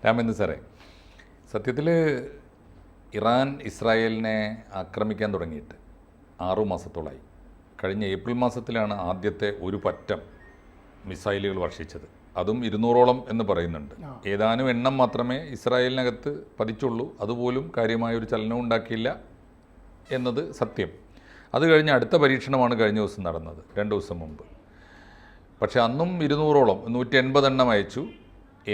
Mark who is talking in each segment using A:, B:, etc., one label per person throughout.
A: രാമേന്ദ്ര സാറേ, സത്യത്തിൽ ഇറാൻ ഇസ്രായേലിനെ ആക്രമിക്കാൻ തുടങ്ങിയിട്ട് 6 മാസത്തോളമായി. കഴിഞ്ഞ ഏപ്രിൽ മാസത്തിലാണ് ആദ്യത്തെ ഒരു പറ്റം മിസൈലുകൾ വർഷിച്ചത്. അതും 200ഓളം എന്ന് പറയുന്നുണ്ട്. ഏതാനും എണ്ണം മാത്രമേ ഇസ്രായേലിനകത്ത് പതിച്ചുള്ളൂ. അതുപോലും കാര്യമായ ഒരു ചലനവും ഉണ്ടാക്കിയില്ല എന്നത് സത്യം. അത് കഴിഞ്ഞ് അടുത്ത പരീക്ഷണമാണ് കഴിഞ്ഞ ദിവസം നടന്നത്, 2 ദിവസം മുമ്പ്. പക്ഷേ അന്നും 200ഓളം 180 എണ്ണം അയച്ചു.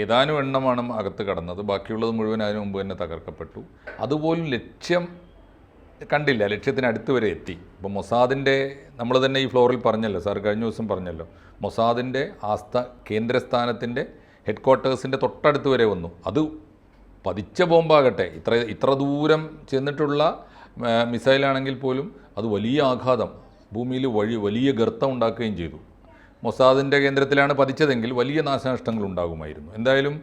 A: ഏതാനും എണ്ണമാണ് അകത്ത് കടന്നത്. ബാക്കിയുള്ളത് മുഴുവൻ അതിനു മുമ്പ് തന്നെ തകർക്കപ്പെട്ടു. അതുപോലും ലക്ഷ്യം കണ്ടില്ല, ലക്ഷ്യത്തിനടുത്ത് വരെ എത്തി. ഇപ്പോൾ മൊസാദിൻ്റെ, നമ്മൾ തന്നെ ഈ ഫ്ലോറിൽ പറഞ്ഞല്ലോ സാർ, കഴിഞ്ഞ ദിവസം പറഞ്ഞല്ലോ, മൊസാദിൻ്റെ കേന്ദ്രസ്ഥാനത്തിൻ്റെ ഹെഡ് ക്വാർട്ടേഴ്സിൻ്റെ തൊട്ടടുത്ത് വരെ വന്നു. അത് പതിച്ച ബോംബാകട്ടെ, ഇത്ര ദൂരം ചെന്നിട്ടുള്ള മിസൈലാണെങ്കിൽ പോലും അത് വലിയ ആഘാതം, ഭൂമിയിൽ വലിയ ഗർത്തം ഉണ്ടാക്കുകയും ചെയ്തു. മൊസാദിൻ്റെ കേന്ദ്രത്തിലാണ് പതിച്ചതെങ്കിൽ വലിയ നാശനഷ്ടങ്ങൾ ഉണ്ടാകുമായിരുന്നു. എന്തായാലും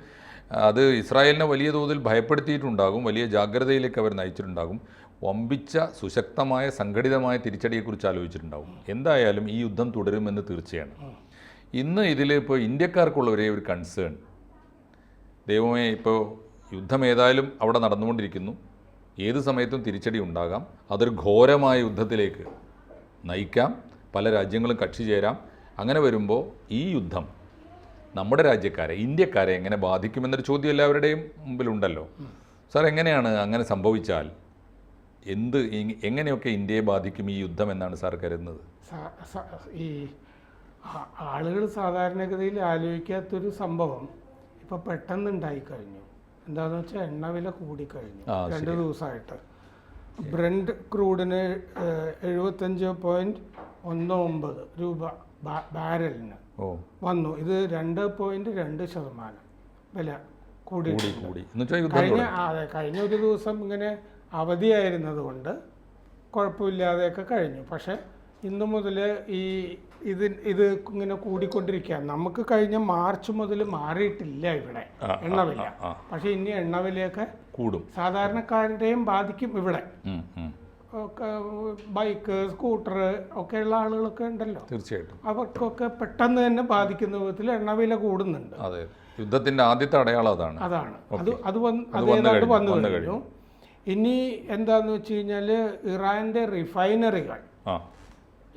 A: അത് ഇസ്രായേലിനെ വലിയ തോതിൽ ഭയപ്പെടുത്തിയിട്ടുണ്ടാകും, വലിയ ജാഗ്രതയിലേക്ക് അവർ നയിച്ചിട്ടുണ്ടാകും. വമ്പിച്ച സുശക്തമായ സംഘടിതമായ തിരിച്ചടിയെക്കുറിച്ച് ആലോചിച്ചിട്ടുണ്ടാകും. എന്തായാലും ഈ യുദ്ധം തുടരുമെന്ന് തീർച്ചയാണ്. ഇന്ന് ഇതിൽ ഇപ്പോൾ ഇന്ത്യക്കാർക്കുള്ള ഒരേ ഒരു കൺസേൺ, ദൈവമേ, ഇപ്പോൾ യുദ്ധം ഏതായാലും അവിടെ നടന്നുകൊണ്ടിരിക്കുന്നു, ഏത് സമയത്തും തിരിച്ചടി ഉണ്ടാകാം, അതൊരു ഘോരമായ യുദ്ധത്തിലേക്ക് നയിക്കാം, പല രാജ്യങ്ങളും കക്ഷി ചേരാം. അങ്ങനെ വരുമ്പോൾ ഈ യുദ്ധം നമ്മുടെ രാജ്യക്കാരെ, ഇന്ത്യക്കാരെ എങ്ങനെ ബാധിക്കുമെന്നൊരു ചോദ്യം എല്ലാവരുടെയും മുമ്പിലുണ്ടല്ലോ. സാർ, എങ്ങനെയാണ് അങ്ങനെ സംഭവിച്ചാൽ എങ്ങനെയൊക്കെ ഇന്ത്യയെ ബാധിക്കും ഈ യുദ്ധം എന്നാണ് സാർ കരുതുന്നത്?
B: ഈ ആളുകൾ സാധാരണഗതിയിൽ ആലോചിക്കാത്തൊരു സംഭവം ഇപ്പോൾ പെട്ടെന്ന് ഉണ്ടായിക്കഴിഞ്ഞു. എന്താണെന്ന് വെച്ചാൽ എണ്ണവില കൂടിക്കഴിഞ്ഞു. 2 ദിവസമായിട്ട് ബ്രന്റ് ക്രൂഡിന് 75.19 രൂപ ബാരലിന് വന്നു. ഇത് 2.2% വില കൂടി. കഴിഞ്ഞ ഒരു ദിവസം ഇങ്ങനെ അവധിയായിരുന്നത് കൊണ്ട് കുഴപ്പമില്ലാതെയൊക്കെ കഴിഞ്ഞു. പക്ഷെ ഇന്നു മുതൽ ഇത് ഇങ്ങനെ കൂടിക്കൊണ്ടിരിക്കുക. നമുക്ക് കഴിഞ്ഞ മാർച്ച് മുതൽ മാറിയിട്ടില്ല ഇവിടെ എണ്ണവില. പക്ഷെ ഇനി എണ്ണവിലയൊക്കെ കൂടും. സാധാരണക്കാരുടെയും ബാധിക്കും. ഇവിടെ ബൈക്ക്, സ്കൂട്ടർ ഒക്കെയുള്ള ആളുകളൊക്കെ ഉണ്ടല്ലോ, തീർച്ചയായിട്ടും അവർക്കൊക്കെ പെട്ടെന്ന് തന്നെ ബാധിക്കുന്ന വിധത്തിൽ എണ്ണവില കൂടുന്നുണ്ട്.
A: യുദ്ധത്തിന്റെ ആദ്യത്തെ അടയാളം അതാണ്.
B: അത് വന്നു കഴിഞ്ഞു. ഇനി എന്താന്ന് വെച്ച് കഴിഞ്ഞാൽ ഇറാന്റെ റിഫൈനറികൾ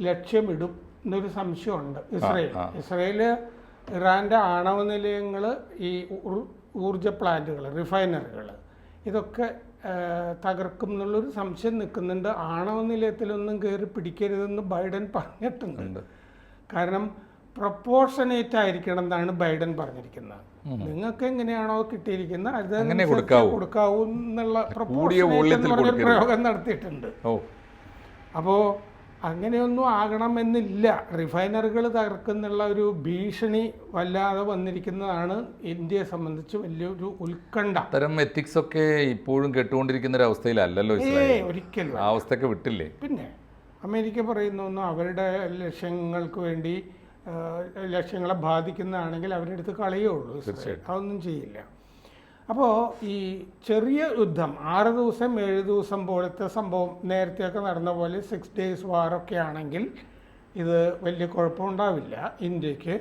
B: ലക്ഷ്യമിടും എന്നൊരു സംശയമുണ്ട് ഇസ്രയേല്. ഇറാന്റെ ആണവ നിലയങ്ങൾ, ഈ ഊർജ പ്ലാന്റുകൾ, റിഫൈനറികൾ, ഇതൊക്കെ തകർക്കും എന്നുള്ളൊരു സംശയം നിൽക്കുന്നുണ്ട്. ആണവ നിലയത്തിലൊന്നും കയറി പിടിക്കരുതെന്ന് ബൈഡൻ പറഞ്ഞിട്ടുണ്ട്. കാരണം പ്രൊപ്പോർഷനേറ്റ് ആയിരിക്കണം എന്നാണ് ബൈഡൻ പറഞ്ഞിരിക്കുന്നത്. നിങ്ങൾക്ക് എങ്ങനെയാണോ കിട്ടിയിരിക്കുന്നത് അത് കൊടുക്കാവൂ എന്നുള്ള പ്രയോഗം നടത്തിയിട്ടുണ്ട്. അപ്പോൾ അങ്ങനെയൊന്നും ആകണമെന്നില്ല. റിഫൈനറികൾ തകർക്കുന്നുള്ള ഒരു ഭീഷണി വല്ലാതെ വന്നിരിക്കുന്നതാണ് ഇന്ത്യയെ സംബന്ധിച്ച് വലിയൊരു ഉത്കണ്ഠ.
A: അത്തരം എത്തിക്സ് ഒക്കെ ഇപ്പോഴും കേട്ടുകൊണ്ടിരിക്കുന്ന ഒരു അവസ്ഥയിലല്ലല്ലോ
B: ഒരിക്കലും.
A: ആ അവസ്ഥയൊക്കെ വിട്ടില്ലേ?
B: പിന്നെ അമേരിക്ക പറയുന്നൊന്നും അവരുടെ ലക്ഷ്യങ്ങൾക്ക് വേണ്ടി ലക്ഷ്യങ്ങളെ ബാധിക്കുന്നതാണെങ്കിൽ അവരുടെ അടുത്ത് കളയുള്ളൂ. അതൊന്നും ചെയ്യില്ല. അപ്പോൾ ഈ ചെറിയ യുദ്ധം 6 ദിവസം 7 ദിവസം പോലത്തെ സംഭവം നേരത്തെയൊക്കെ നടന്ന പോലെ 6 days വാറൊക്കെ ആണെങ്കിൽ ഇത് വലിയ കുഴപ്പമുണ്ടാവില്ല ഇന്ത്യക്ക്.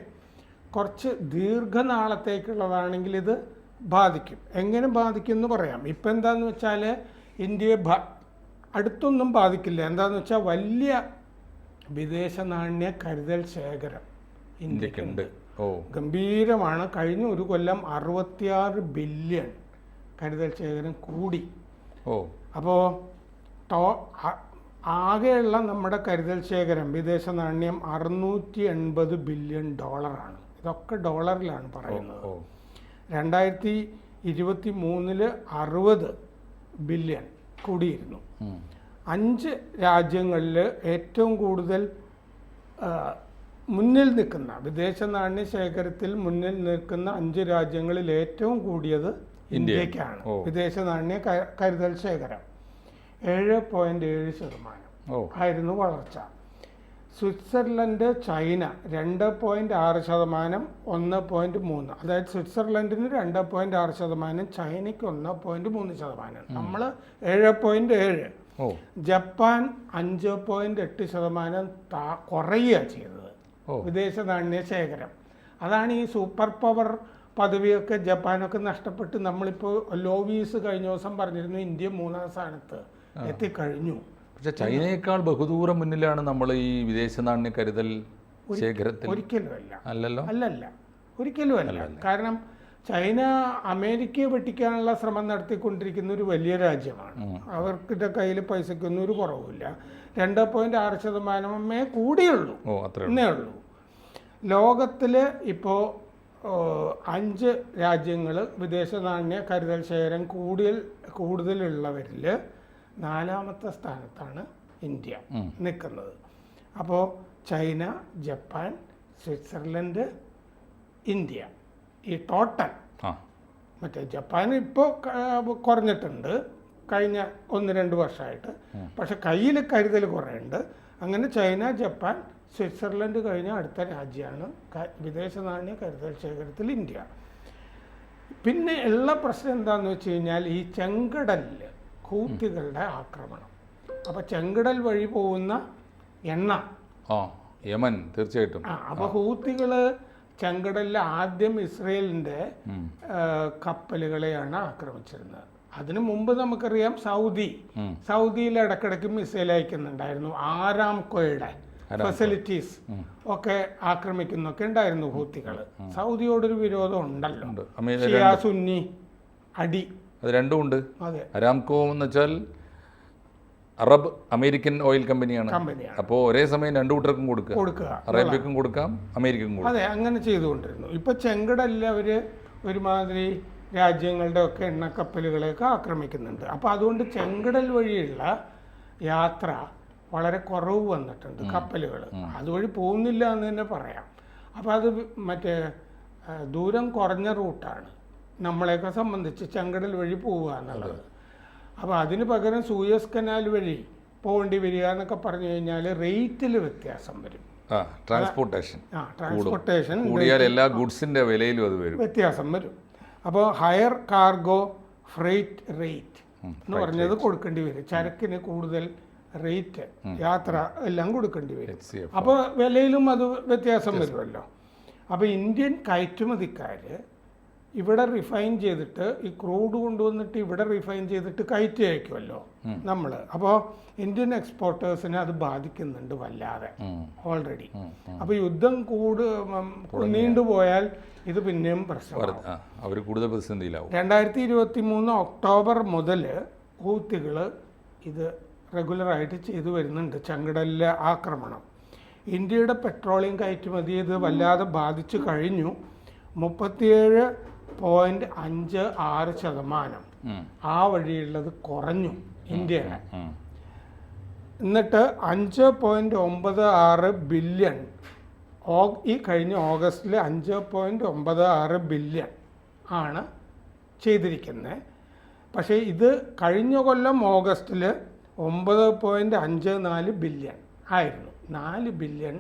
B: കുറച്ച് ദീർഘനാളത്തേക്കുള്ളതാണെങ്കിൽ ഇത് ബാധിക്കും. എങ്ങനെ ബാധിക്കും എന്ന് പറയാം. ഇപ്പം എന്താണെന്ന് വെച്ചാൽ ഇന്ത്യയെ അടുത്തൊന്നും ബാധിക്കില്ല. എന്താണെന്ന് വെച്ചാൽ വലിയ വിദേശ നാണ്യ കരുതൽ ശേഖരം ഇന്ത്യക്കുണ്ട്. ഗംഭീരമാണ്. കഴിഞ്ഞ ഒരു കൊല്ലം 66 ബില്യൺ കരുതൽ ശേഖരം കൂടി. അപ്പോൾ ആകെയുള്ള നമ്മുടെ കരുതൽ ശേഖരം വിദേശ നാണ്യം $680 ബില്യൺ. ഇതൊക്കെ ഡോളറിലാണ് പറയുന്നത്. 2023 60 ബില്യൺ കൂടിയിരുന്നു. 5 രാജ്യങ്ങളിൽ ഏറ്റവും കൂടുതൽ മുന്നിൽ നിൽക്കുന്ന വിദേശ നാണ്യ ശേഖരത്തിൽ മുന്നിൽ നിൽക്കുന്ന 5 രാജ്യങ്ങളിൽ ഏറ്റവും കൂടിയത് ഇന്ത്യക്കാണ്. വിദേശ നാണ്യ കരുതൽ ശേഖരം 7.7% ആയിരുന്നു വളർച്ച. Switzerland, China 2.6%, 1.3%. അതായത് സ്വിറ്റ്സർലൻഡിന് 2.6%, ചൈനയ്ക്ക് 1.3%. നമ്മൾ 7.7%. ജപ്പാൻ 5.8% കുറയുക ചെയ്തത് വിദേശ നാണ്യ ശേഖരം. അതാണ് ഈ സൂപ്പർ പവർ പദവിയൊക്കെ ജപ്പാനൊക്കെ നഷ്ടപ്പെട്ട് നമ്മളിപ്പോൾ ലോവീസ് കഴിഞ്ഞ ദിവസം പറഞ്ഞിരുന്നു ഇന്ത്യ 3-ാം സ്ഥാനത്ത് എത്തിക്കഴിഞ്ഞു.
A: പക്ഷെ ചൈനയേക്കാൾ ബഹുദൂരം മുന്നിലാണ് നമ്മൾ ഈ വിദേശ നാണ്യ കരുതൽ ശേഖരത്തിൽ.
B: ഒരിക്കലുമല്ല.
A: അല്ലല്ലോ.
B: അല്ലല്ല, ഒരിക്കലുമല്ല. കാരണം ചൈന അമേരിക്കയെ വെട്ടിക്കാനുള്ള ശ്രമം നടത്തിക്കൊണ്ടിരിക്കുന്ന ഒരു വലിയ രാജ്യമാണ്. അവർക്കിന്റെ കയ്യിൽ പൈസയ്ക്കൊന്നും ഒരു കുറവുമില്ല. 2.6% കൂടിയുള്ളൂ, എന്നേ ഉള്ളൂ. ലോകത്തിൽ ഇപ്പോൾ 5 രാജ്യങ്ങൾ വിദേശ നാണ്യ കരുതൽ ശേഖരം കൂടുതലുള്ളവരിൽ 4ാമത്തെ സ്ഥാനത്താണ് ഇന്ത്യ നിൽക്കുന്നത്. അപ്പോൾ ചൈന, ജപ്പാൻ, സ്വിറ്റ്സർലൻഡ്, ഇന്ത്യ, ഈ ടോട്ടൽ. മറ്റേ ജപ്പാൻ ഇപ്പോൾ കുറഞ്ഞിട്ടുണ്ട് കഴിഞ്ഞ 1-2 വർഷമായിട്ട്. പക്ഷെ കയ്യിൽ കരുതൽ കുറേയുണ്ട്. അങ്ങനെ ചൈന, ജപ്പാൻ, സ്വിറ്റ്സർലൻഡ് കഴിഞ്ഞ അടുത്ത രാജ്യമാണ് വിദേശ നാണ്യ കരുതൽ ശേഖരത്തിൽ ഇന്ത്യ. പിന്നെ ഉള്ള പ്രശ്നം എന്താണെന്ന് വെച്ച് കഴിഞ്ഞാൽ ഈ ചെങ്കടലിൽ ഹൂത്തികളുടെ ആക്രമണം. അപ്പോൾ ചെങ്കടൽ വഴി പോകുന്ന എണ്ണ,
A: യമൻ തീർച്ചയായിട്ടും.
B: അപ്പോൾ ഹൂത്തികൾ ചെങ്കടലിൽ ആദ്യം ഇസ്രയേലിൻ്റെ കപ്പലുകളെയാണ് ആക്രമിച്ചിരുന്നത്. അതിനു മുമ്പ് നമുക്കറിയാം സൗദിയിൽ ഇടക്കിടയ്ക്ക് മിസൈൽ അയക്കുന്നുണ്ടായിരുന്നു. ആരാംകോയുടെ ഫെസിലിറ്റീസ് ഒക്കെ ആക്രമിക്കുന്നൊക്കെ ഉണ്ടായിരുന്നു ഹൂത്തികൾ. സൗദിയോടൊരു വിരോധം ഉണ്ടല്ലോ, ഷിയ സുന്നി അടി,
A: അത് രണ്ടും ഉണ്ട്.
B: അതെ,
A: അരാംകോ എന്ന് വെച്ചാൽ അറബ് അമേരിക്കൻ ഓയിൽ കമ്പനിയാണ്. അപ്പോൾ ഒരേ സമയം 2 കൂട്ടർക്കും കൊടുക്കുക, അറേബ്യക്കും കൊടുക്കാം, അമേരിക്കക്കും കൊടുക്കാം.
B: അതെ, അങ്ങനെ ചെയ്തുകൊണ്ടിരുന്നു. ഇപ്പൊ ചെങ്കടലിൽ അവര് ഒരുമാതിരി രാജ്യങ്ങളുടെ ഒക്കെ എണ്ണക്കപ്പലുകളെയൊക്കെ ആക്രമിക്കുന്നുണ്ട്. അപ്പോൾ അതുകൊണ്ട് ചെങ്കടൽ വഴിയുള്ള യാത്ര വളരെ കുറവ് വന്നിട്ടുണ്ട്. കപ്പലുകൾ അതുവഴി പോകുന്നില്ല എന്ന് തന്നെ പറയാം. അപ്പോൾ അത് മറ്റേ ദൂരം കുറഞ്ഞ റൂട്ടാണ് നമ്മളെയൊക്കെ സംബന്ധിച്ച് ചെങ്കടൽ വഴി പോവുക എന്നുള്ളത്. അപ്പോൾ അതിന് പകരം സൂയസ് കനാൽ വഴി പോകേണ്ടി വരിക എന്നൊക്കെ പറഞ്ഞു കഴിഞ്ഞാൽ റേറ്റിൽ വ്യത്യാസം വരും. ട്രാൻസ്പോർട്ടേഷൻ
A: കൂടിയാൽ എല്ലാ ഗുഡ്സിൻ്റെ വിലയിലും അത് വരും,
B: വ്യത്യാസം വരും. അപ്പോൾ ഹയർ കാർഗോ ഫ്രൈറ്റ് റേറ്റ് എന്ന് പറഞ്ഞത് കൊടുക്കേണ്ടി വരും. ചരക്കിന് കൂടുതൽ റേറ്റ്, യാത്ര എല്ലാം കൊടുക്കേണ്ടി വരും. അപ്പോൾ വിലയിലും അത് വ്യത്യാസം വരുമല്ലോ. അപ്പോൾ ഇന്ത്യൻ കയറ്റുമതിക്കാർ ഇവിടെ റിഫൈൻ ചെയ്തിട്ട് ഈ ക്രൂഡ് കൊണ്ടുവന്നിട്ട് ഇവിടെ റിഫൈൻ ചെയ്തിട്ട് കയറ്റി അയക്കുമല്ലോ നമ്മൾ. അപ്പോൾ ഇന്ത്യൻ എക്സ്പോർട്ടേഴ്സിനെ അത് ബാധിക്കുന്നുണ്ട് വല്ലാതെ ഓൾറെഡി. അപ്പോൾ യുദ്ധം നീണ്ടുപോയാൽ ഇത് പിന്നെയും പ്രശ്നമാണ്. 2023 ഒക്ടോബർ മുതൽ ഹൂത്തികൾ ഇത് റെഗുലറായിട്ട് ചെയ്തു വരുന്നുണ്ട്, ചെങ്കടലിലെ ആക്രമണം. ഇന്ത്യയുടെ പെട്രോളിയം കയറ്റുമതി ഇത് വല്ലാതെ ബാധിച്ചു കഴിഞ്ഞു. 37.56% ആ വഴിയുള്ളത് കുറഞ്ഞു ഇന്ത്യയുടെ. എന്നിട്ട് 5.96 ബില്യൺ ഈ കഴിഞ്ഞ ഓഗസ്റ്റിൽ 5.96 ബില്യൺ ആണ് ചെയ്തിരിക്കുന്നത്. പക്ഷേ ഇത് കഴിഞ്ഞ കൊല്ലം ഓഗസ്റ്റിൽ 9.54 ബില്യൺ ആയിരുന്നു. 4 ബില്യൺ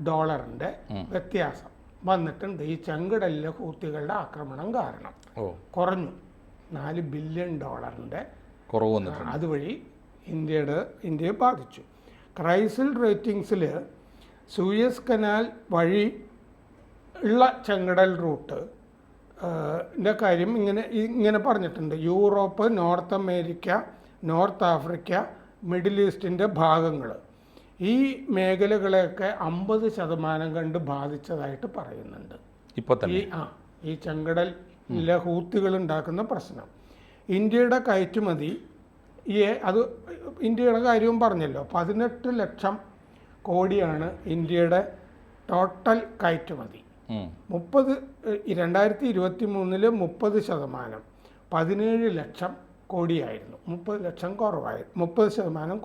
B: ഡോളറിൻ്റെ വ്യത്യാസം വന്നിട്ടുണ്ട് ഈ ചെങ്കടലിലെ ഹൂത്തികളുടെ ആക്രമണം കാരണം. കുറഞ്ഞു, 4 ബില്യൺ ഡോളറിൻ്റെ
A: കുറവ് വന്നിട്ടുണ്ട്.
B: അതുവഴി ഇന്ത്യയെ ബാധിച്ചു. ക്രൈസിൽ റേറ്റിംഗ്സിൽ സൂയസ് കനാൽ വഴി ഉള്ള ചെങ്കടൽ റൂട്ട് കാര്യം ഇങ്ങനെ പറഞ്ഞിട്ടുണ്ട്. Europe, North America, North Africa, Middle ഈസ്റ്റിൻ്റെ ഭാഗങ്ങൾ, ഈ മേഖലകളെയൊക്കെ 50% കണ്ട് ബാധിച്ചതായിട്ട് പറയുന്നുണ്ട്. ഈ ചെങ്കടലിലെ ഹൂത്തികൾ ഉണ്ടാക്കുന്ന പ്രശ്നം. ഇന്ത്യയുടെ കയറ്റുമതി അത് ഇന്ത്യയുടെ കാര്യവും പറഞ്ഞല്ലോ, 18 ലക്ഷം കോടിയാണ് ഇന്ത്യയുടെ ടോട്ടൽ കയറ്റുമതി. 2023 30%, 17 ലക്ഷം കോടിയായിരുന്നു. 30%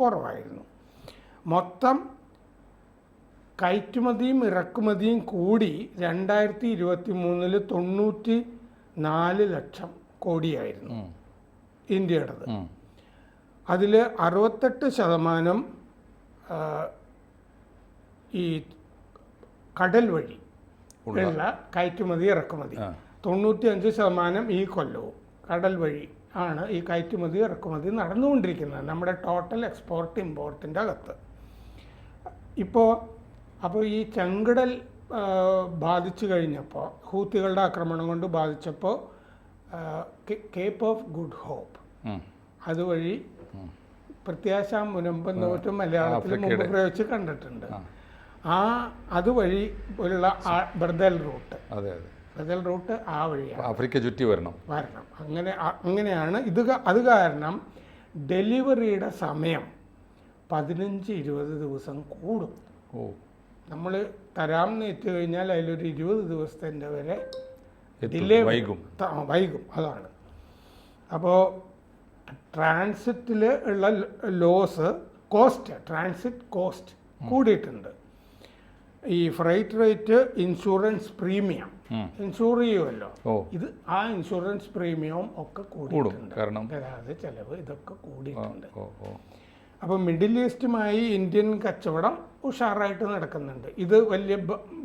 B: കുറവായിരുന്നു. മൊത്തം കയറ്റുമതിയും ഇറക്കുമതിയും കൂടി 2023 94 ലക്ഷം കോടിയായിരുന്നു ഇന്ത്യയുടേത്. അതിൽ 68% ഈ കടൽ വഴി ഉള്ള കയറ്റുമതി ഇറക്കുമതി, 95% ഈ കൊല്ലവും കടൽ വഴി ആണ് ഈ കയറ്റുമതി ഇറക്കുമതി നടന്നുകൊണ്ടിരിക്കുന്നത് നമ്മുടെ ടോട്ടൽ എക്സ്പോർട്ട് ഇമ്പോർട്ടിൻ്റെ അകത്ത്. അപ്പോൾ ഈ ചെങ്കടൽ ബാധിച്ചു കഴിഞ്ഞപ്പോൾ, ഹൂത്തികളുടെ ആക്രമണം കൊണ്ട് ബാധിച്ചപ്പോൾ കേപ്പ് ഓഫ് ഗുഡ് ഹോപ്പ് അതുവഴി പ്രത്യാശാ മുനമ്പെന്നോട്ടും മലയാളത്തിൽ മുമ്പ് പ്രയോഗിച്ച് കണ്ടിട്ടുണ്ട്. അതുവഴി ഉള്ള ബർദൽ റൂട്ട്, ബർദൽ റൂട്ട് ആ വഴിയാണ്
A: ആഫ്രിക്ക ചുറ്റി വരണം.
B: അങ്ങനെയാണ് അത് കാരണം ഡെലിവറിയുടെ സമയം 15-20 ദിവസം കൂടും. നമ്മൾ തരാമെന്ന് എത്തി കഴിഞ്ഞാൽ അതിലൊരു 20 ദിവസത്തിൻ്റെ വരെ ഡിലേ വൈകും. അതാണ്. അപ്പോൾ ട്രാൻസിറ്റിൽ ഉള്ള ട്രാൻസിറ്റ് കോസ്റ്റ് കൂടിയിട്ടുണ്ട്. ഈ freight rate, insurance premium, insure ചെയ്യുമല്ലോ, ആ ഇൻഷുറൻസ് പ്രീമിയവും ഒക്കെ കൂടിയിട്ടുണ്ട്. ഗതാഗത ചെലവ് ഇതൊക്കെ കൂടിയിട്ടുണ്ട്. അപ്പോൾ മിഡിൽ ഈസ്റ്റുമായി ഇന്ത്യൻ കച്ചവടം ഉഷാറായിട്ട് നടക്കുന്നുണ്ട്. ഇത് വലിയ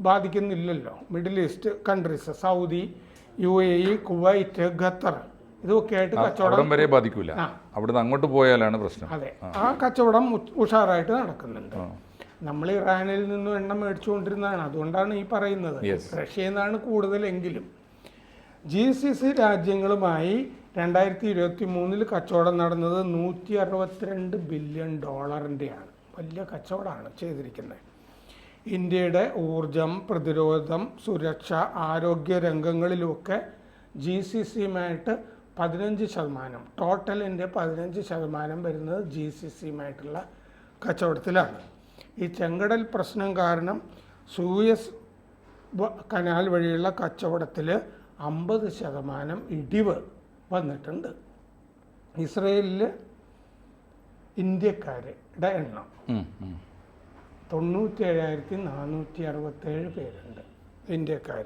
B: ബാധിക്കുന്നില്ലല്ലോ. Middle East countries, Saudi, UAE, Kuwait, Qatar, ഇതൊക്കെ ആയിട്ട് കച്ചവടം
A: വരെ ബാധിക്കില്ല. അവിടുന്ന് അങ്ങോട്ട് പോയാലാണ് പ്രശ്നം.
B: അതെ, ആ കച്ചവടം ഉഷാറായിട്ട് നടക്കുന്നുണ്ട്. നമ്മൾ ഇറാനിൽ നിന്നും എണ്ണ മേടിച്ചുകൊണ്ടിരുന്നതാണ്. അതുകൊണ്ടാണ് ഈ പറയുന്നത്. റഷ്യയിൽ നിന്നാണ് കൂടുതലെങ്കിലും. GCC രാജ്യങ്ങളുമായി 2023 കച്ചവടം നടന്നത് $162 ബില്യൺ. വലിയ കച്ചവടമാണ് ചെയ്തിരിക്കുന്നത്. ഇന്ത്യയുടെ ഊർജം, പ്രതിരോധം, സുരക്ഷ, ആരോഗ്യ രംഗങ്ങളിലുമൊക്കെ GCCയുമായിട്ട് 15%, ടോട്ടലിൻ്റെ 15% വരുന്നത് GCCയുമായിട്ടുള്ള കച്ചവടത്തിലാണ്. ഈ ചെങ്കടൽ പ്രശ്നം കാരണം സൂയസ് കനാൽ വഴിയുള്ള കച്ചവടത്തിൽ 50% ഇടിവ് വന്നിട്ടുണ്ട്. ഇസ്രയേലിൽ ഇന്ത്യക്കാരുടെ എണ്ണം 97,467 പേരുണ്ട്. ഇന്ത്യക്കാർ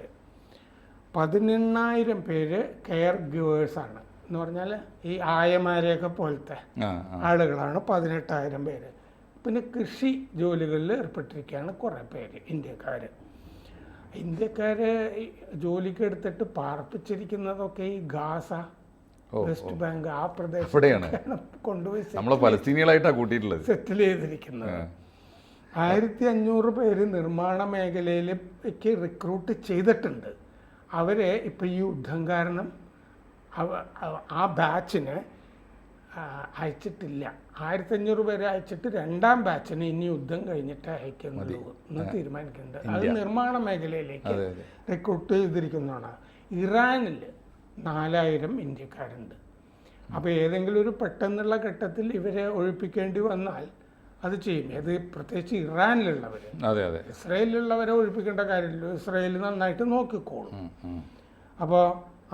B: 18,000 പേര് കെയർ ഗിവേഴ്സാണ്. എന്ന് പറഞ്ഞാൽ ഈ ആയമാരെയൊക്കെ പോലത്തെ ആളുകളാണ് 18,000 പേര്. പിന്നെ കൃഷി ജോലികളിൽ ഏർപ്പെട്ടിരിക്കുകയാണ് കുറേ പേര് ഇന്ത്യക്കാർ ജോലിക്ക് എടുത്തിട്ട് പാർപ്പിച്ചിരിക്കുന്നതൊക്കെ ഈ ഗാസ, വെസ്റ്റ് ബാങ്ക്, ആ പ്രദേശത്താണ് കൊണ്ടുപോയി സെറ്റിൽ ചെയ്തിരിക്കുന്നത്. 1,500 പേര് നിർമ്മാണ മേഖലയിലേക്ക് റിക്രൂട്ട് ചെയ്തിട്ടുണ്ട്. അവരെ ഇപ്പം ഈ യുദ്ധം കാരണം ആ ബാച്ചിന് അയച്ചിട്ടില്ല. 1,500 പേരെ അയച്ചിട്ട് 2ാം ബാച്ചിന് ഇനി യുദ്ധം കഴിഞ്ഞിട്ട് അയക്കുന്നത് എന്ന് തീരുമാനിക്കുന്നുണ്ട്. അത് നിർമ്മാണ മേഖലയിലേക്ക് റിക്രൂട്ട് ചെയ്തിരിക്കുന്നതാണ്. ഇറാനിൽ 4,000 ഇന്ത്യക്കാരുണ്ട്. അപ്പോൾ ഏതെങ്കിലും ഒരു പെട്ടെന്നുള്ള ഘട്ടത്തിൽ ഇവരെ ഒഴിപ്പിക്കേണ്ടി വന്നാൽ അത് ചെയ്യും. അത് പ്രത്യേകിച്ച് ഇറാനിലുള്ളവർ. ഇസ്രയേലിലുള്ളവരെ ഒഴിപ്പിക്കേണ്ട കാര്യമില്ല, ഇസ്രയേൽ നന്നായിട്ട് നോക്കിക്കോളും. അപ്പോൾ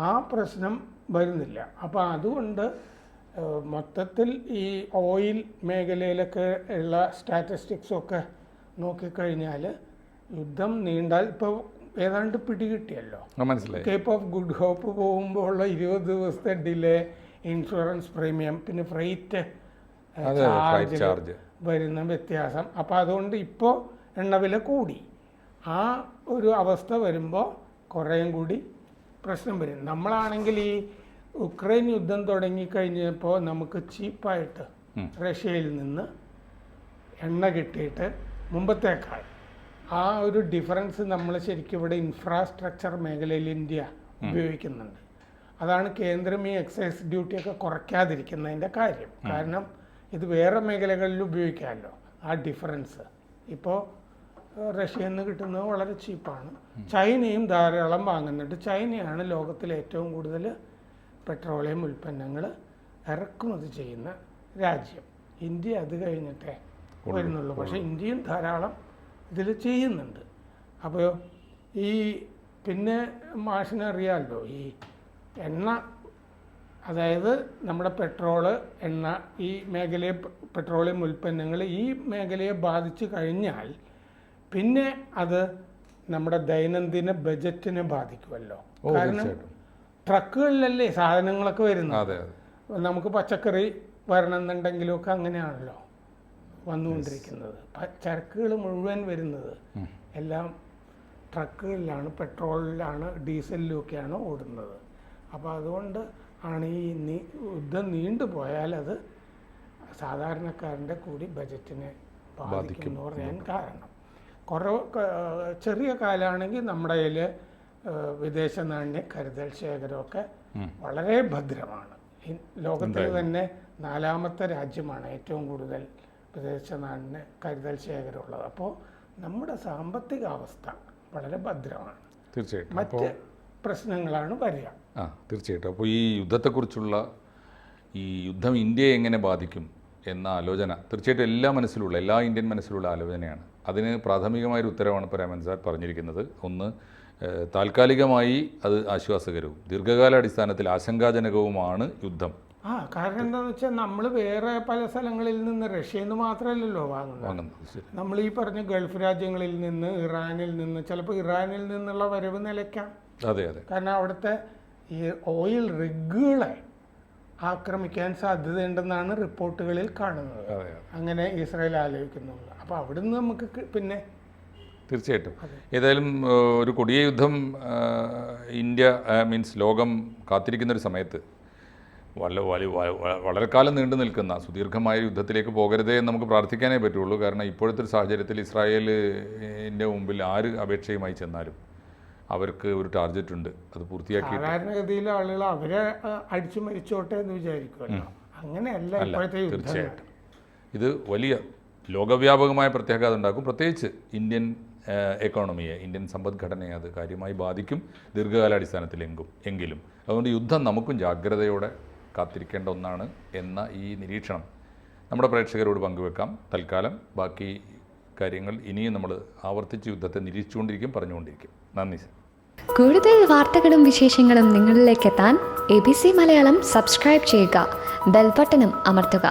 B: ആ പ്രശ്നം വരുന്നില്ല. അപ്പോൾ അതുകൊണ്ട് മൊത്തത്തിൽ ഈ ഓയിൽ മേഖലയിലൊക്കെ ഉള്ള സ്റ്റാറ്റിസ്റ്റിക്സൊക്കെ നോക്കിക്കഴിഞ്ഞാൽ യുദ്ധം നീണ്ടാൽ ഇപ്പോൾ ഏതാണ്ട് പിടികിട്ടിയല്ലോ. കേപ്പ് ഓഫ് ഗുഡ് ഹോപ്പ് പോകുമ്പോൾ ഉള്ള 20 ദിവസത്തെ ഡിലേ, ഇൻഷുറൻസ് പ്രീമിയം, പിന്നെ ഫ്രൈറ്റ് ചാർജ് വരുന്ന വ്യത്യാസം. അപ്പോൾ അതുകൊണ്ട് ഇപ്പോൾ എണ്ണവില കൂടി. ആ ഒരു അവസ്ഥ വരുമ്പോൾ കുറേയും കൂടി പ്രശ്നം വരും. നമ്മളാണെങ്കിൽ ഈ ഉക്രൈൻ യുദ്ധം തുടങ്ങിക്കഴിഞ്ഞപ്പോൾ നമുക്ക് ചീപ്പായിട്ട് റഷ്യയിൽ നിന്ന് എണ്ണ കിട്ടിയിട്ട് മുമ്പത്തേക്കാൾ ആ ഒരു ഡിഫറൻസ് നമ്മൾ ശരിക്കും ഇവിടെ ഇൻഫ്രാസ്ട്രക്ചർ മേഖലയിൽ ഇന്ത്യ ഉപയോഗിക്കുന്നുണ്ട്. അതാണ് കേന്ദ്രം ഈ എക്സൈസ് ഡ്യൂട്ടിയൊക്കെ കുറയ്ക്കാതിരിക്കുന്നതിൻ്റെ കാര്യം. കാരണം ഇത് വേറെ മേഖലകളിൽ ഉപയോഗിക്കാമല്ലോ. ആ ഡിഫറൻസ് ഇപ്പോൾ റഷ്യയിൽ നിന്ന് കിട്ടുന്നത് വളരെ ചീപ്പാണ്. ചൈനയും ധാരാളം വാങ്ങുന്നുണ്ട്. ചൈനയാണ് ലോകത്തിലെ ഏറ്റവും കൂടുതൽ പെട്രോളിയം ഉൽപ്പന്നങ്ങൾ ഇറക്കുമതി ചെയ്യുന്ന രാജ്യം. ഇന്ത്യ അത് കഴിഞ്ഞിട്ടേ വരുന്നുള്ളൂ. പക്ഷേ ഇന്ത്യയും ധാരാളം ഇതിൽ ചെയ്യുന്നുണ്ട്. അപ്പോൾ ഈ പിന്നെ മാഷിനറിയാമല്ലോ, ഈ എണ്ണ, അതായത് നമ്മുടെ പെട്രോള്, എണ്ണ, ഈ മേഖലയെ പെട്രോളിയം ഉൽപ്പന്നങ്ങൾ ഈ മേഖലയെ ബാധിച്ചു കഴിഞ്ഞാൽ പിന്നെ അത് നമ്മുടെ ദൈനംദിന ബജറ്റിനെ ബാധിക്കുമല്ലോ. കാരണം ട്രക്കുകളിലല്ലേ സാധനങ്ങളൊക്കെ വരുന്നത്. നമുക്ക് പച്ചക്കറി വരണമെന്നുണ്ടെങ്കിലൊക്കെ അങ്ങനെയാണല്ലോ വന്നുകൊണ്ടിരിക്കുന്നത്. ചരക്കുകൾ മുഴുവൻ വരുന്നത് എല്ലാം ട്രക്കുകളിലാണ്, പെട്രോളിലാണ്, ഡീസലിലുമൊക്കെയാണ് ഓടുന്നത്. അപ്പോൾ അതുകൊണ്ട് ആണ് ഈ യുദ്ധം നീണ്ടുപോയാൽ അത് സാധാരണക്കാരൻ്റെ കൂടി ബജറ്റിനെ ബാധിക്കും എന്ന് പറയാൻ കാരണം. ചെറിയ കാലമാണെങ്കിൽ നമ്മുടെ കയ്യിൽ വിദേശ നാണ്യ കരുതൽ ശേഖരമൊക്കെ വളരെ ഭദ്രമാണ്. ലോകത്തിൽ തന്നെ 4ാമത്തെ രാജ്യമാണ് ഏറ്റവും കൂടുതൽ വിദേശ നാണ്യ കരുതൽ ശേഖരമുള്ളത്. അപ്പോൾ നമ്മുടെ സാമ്പത്തിക അവസ്ഥ വളരെ ഭദ്രമാണ്.
A: തീർച്ചയായിട്ടും
B: മറ്റ് പ്രശ്നങ്ങളാണ് വരിക.
A: തീർച്ചയായിട്ടും. അപ്പോൾ ഈ യുദ്ധത്തെക്കുറിച്ചുള്ള ഈ യുദ്ധം ഇന്ത്യയെ എങ്ങനെ ബാധിക്കും എന്ന ആലോചന തീർച്ചയായിട്ടും എല്ലാ ഇന്ത്യൻ മനസ്സിലുള്ള ആലോചനയാണ്. അതിന് പ്രാഥമികമായൊരു ഉത്തരവാണ് ഇപ്പോൾ രാമൻ സാർ പറഞ്ഞിരിക്കുന്നത്. ഒന്ന്, താൽക്കാലികമായി അത് ആശ്വാസകരവും ദീർഘകാലാടിസ്ഥാനത്തിൽ ആശങ്കാജനകവുമാണ് യുദ്ധം.
B: കാരണം എന്താണെന്ന് വെച്ചാൽ നമ്മൾ വേറെ പല സ്ഥലങ്ങളിൽ നിന്ന് റഷ്യയിൽ നിന്ന് മാത്രമല്ലല്ലോ വാങ്ങുന്നത്. നമ്മൾ ഈ പറഞ്ഞ ഗൾഫ് രാജ്യങ്ങളിൽ നിന്ന്, ഇറാനിൽ നിന്ന്, ചിലപ്പോൾ ഇറാനിൽ നിന്നുള്ള വരവ് നിലയ്ക്കാം.
A: അതെ.
B: കാരണം അവിടുത്തെ ഈ ഓയിൽ റിഗുകളെ ആക്രമിക്കാൻ സാധ്യതയുണ്ടെന്നാണ് റിപ്പോർട്ടുകളിൽ കാണുന്നത്. അങ്ങനെ ഇസ്രായേൽ ആലോചിക്കുന്നുണ്ട്. അപ്പോൾ അവിടുന്ന് നമുക്ക് പിന്നെ
A: തീർച്ചയായിട്ടും ഏതായാലും ഒരു കൊടിയ യുദ്ധം ഇന്ത്യ ലോകം കാത്തിരിക്കുന്നൊരു സമയത്ത് വളരെ കാലം നീണ്ടു നിൽക്കുന്ന സുദീർഘമായ യുദ്ധത്തിലേക്ക് പോകരുതേ എന്ന് നമുക്ക് പ്രാർത്ഥിക്കാനേ പറ്റുള്ളൂ. കാരണം ഇപ്പോഴത്തെ ഒരു സാഹചര്യത്തിൽ ഇസ്രായേലിൻ്റെ മുമ്പിൽ ആര് അപേക്ഷയുമായി ചെന്നാലും അവർക്ക് ഒരു ടാർഗറ്റ് ഉണ്ട്, അത് പൂർത്തിയാക്കി.
B: സാധാരണഗതിയിൽ ആളുകൾ അവരെ അടിച്ചു മരിച്ചോട്ടെ എന്ന് വിചാരിക്കുമല്ലോ. അങ്ങനെയല്ല ഇപ്പോഴത്തെ.
A: തീർച്ചയായിട്ടും ഇത് വലിയ ലോകവ്യാപകമായ പ്രത്യാഘാതം ഉണ്ടാക്കും. പ്രത്യേകിച്ച് ഇന്ത്യൻ എക്കോണമിയെ, ഇന്ത്യൻ സമ്പദ്ഘടനയെ അത് കാര്യമായി ബാധിക്കും ദീർഘകാലാടിസ്ഥാനത്തിലെങ്കിലും. അതുകൊണ്ട് യുദ്ധം നമുക്കും ജാഗ്രതയോടെ കാത്തിരിക്കേണ്ട ഒന്നാണ് എന്ന ഈ നിരീക്ഷണം നമ്മുടെ പ്രേക്ഷകരോട് പങ്കുവെക്കാം. തൽക്കാലം ബാക്കി കാര്യങ്ങൾ ഇനിയും നമ്മൾ ആവർത്തിച്ച് യുദ്ധത്തെ നിരീക്ഷിച്ചുകൊണ്ടിരിക്കും, പറഞ്ഞുകൊണ്ടിരിക്കും. നന്ദി സർ.
C: കൂടുതൽ വാർത്തകളും വിശേഷങ്ങളും നിങ്ങളിലേക്ക് എത്താൻ ABC മലയാളം സബ്സ്ക്രൈബ് ചെയ്യുക, ബെൽ ബട്ടണും അമർത്തുക.